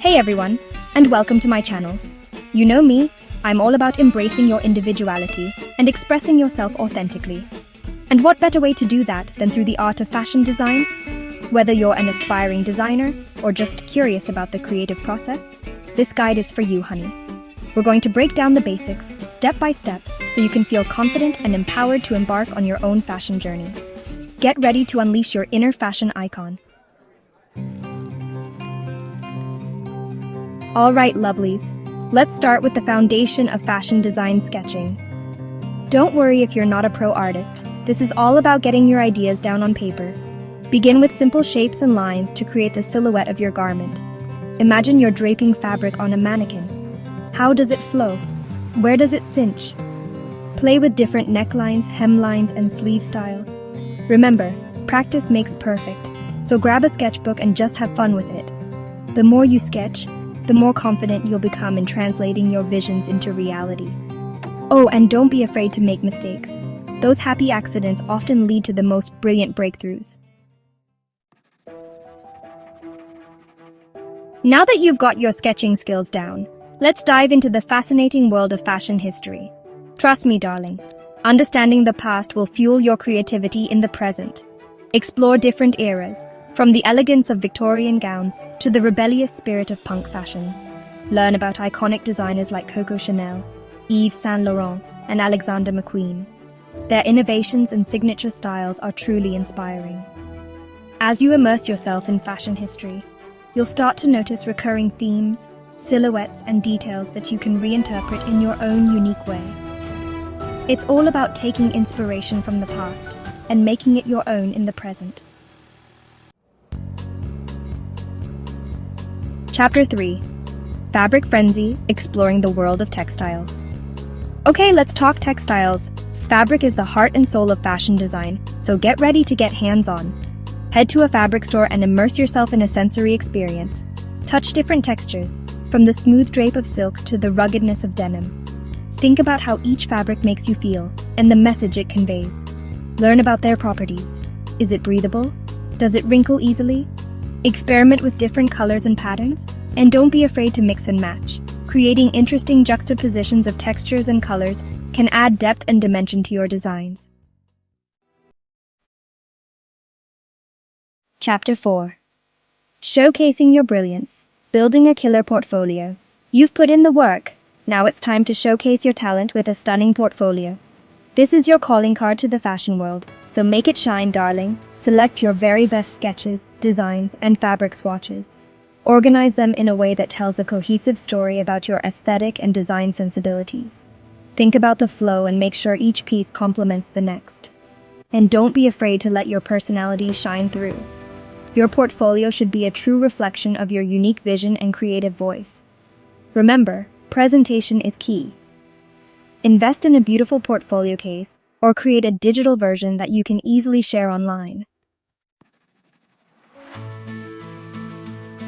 Hey everyone, and welcome to my channel. You know me, I'm all about embracing your individuality and expressing yourself authentically. And what better way to do that than through the art of fashion design? Whether you're an aspiring designer or just curious about the creative process, this guide is for you, honey. We're going to break down the basics, step by step, so you can feel confident and empowered to embark on your own fashion journey. Get ready to unleash your inner fashion icon. All right, lovelies, let's start with the foundation of fashion design sketching. Don't worry if you're not a pro artist. This is all about getting your ideas down on paper. Begin with simple shapes and lines to create the silhouette of your garment. Imagine you're draping fabric on a mannequin. How does it flow? Where does it cinch? Play with different necklines, hemlines, and sleeve styles. Remember, practice makes perfect, so grab a sketchbook and just have fun with it. The more you sketch, the more confident you'll become in translating your visions into reality. Oh, and don't be afraid to make mistakes. Those happy accidents often lead to the most brilliant breakthroughs. Now that you've got your sketching skills down, let's dive into the fascinating world of fashion history. Trust me, darling, understanding the past will fuel your creativity in the present. Explore different eras, from the elegance of Victorian gowns to the rebellious spirit of punk fashion. Learn about iconic designers like Coco Chanel, Yves Saint Laurent, and Alexander McQueen. Their innovations and signature styles are truly inspiring. As you immerse yourself in fashion history, you'll start to notice recurring themes, silhouettes, and details that you can reinterpret in your own unique way. It's all about taking inspiration from the past and making it your own in the present. Chapter 3. Fabric Frenzy, Exploring the World of Textiles. Okay, let's talk textiles. Fabric is the heart and soul of fashion design, so get ready to get hands-on. Head to a fabric store and immerse yourself in a sensory experience. Touch different textures, from the smooth drape of silk to the ruggedness of denim. Think about how each fabric makes you feel and the message it conveys. Learn about their properties. Is it breathable? Does it wrinkle easily? Experiment with different colors and patterns, and don't be afraid to mix and match. Creating interesting juxtapositions of textures and colors can add depth and dimension to your designs. Chapter 4. Showcasing your brilliance, building a killer portfolio. You've put in the work. Now it's time to showcase your talent with a stunning portfolio. This is your calling card to the fashion world, so make it shine, darling. Select your very best sketches, designs, and fabric swatches. Organize them in a way that tells a cohesive story about your aesthetic and design sensibilities. Think about the flow and make sure each piece complements the next. And don't be afraid to let your personality shine through. Your portfolio should be a true reflection of your unique vision and creative voice. Remember, presentation is key. Invest in a beautiful portfolio case or create a digital version that you can easily share online.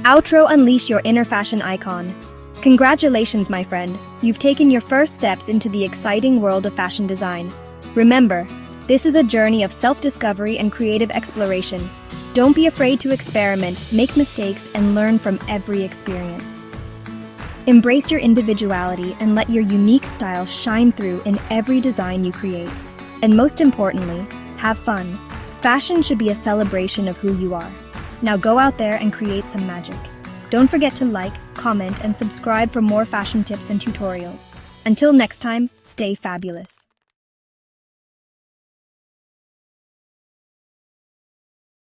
Outro: Unleash your inner fashion icon. Congratulations, my friend. You've taken your first steps into the exciting world of fashion design. Remember, this is a journey of self-discovery and creative exploration. Don't be afraid to experiment, make mistakes, and learn from every experience. Embrace your individuality and let your unique style shine through in every design you create. And most importantly, have fun. Fashion should be a celebration of who you are. Now go out there and create some magic. Don't forget to like, comment, and subscribe for more fashion tips and tutorials. Until next time, stay fabulous.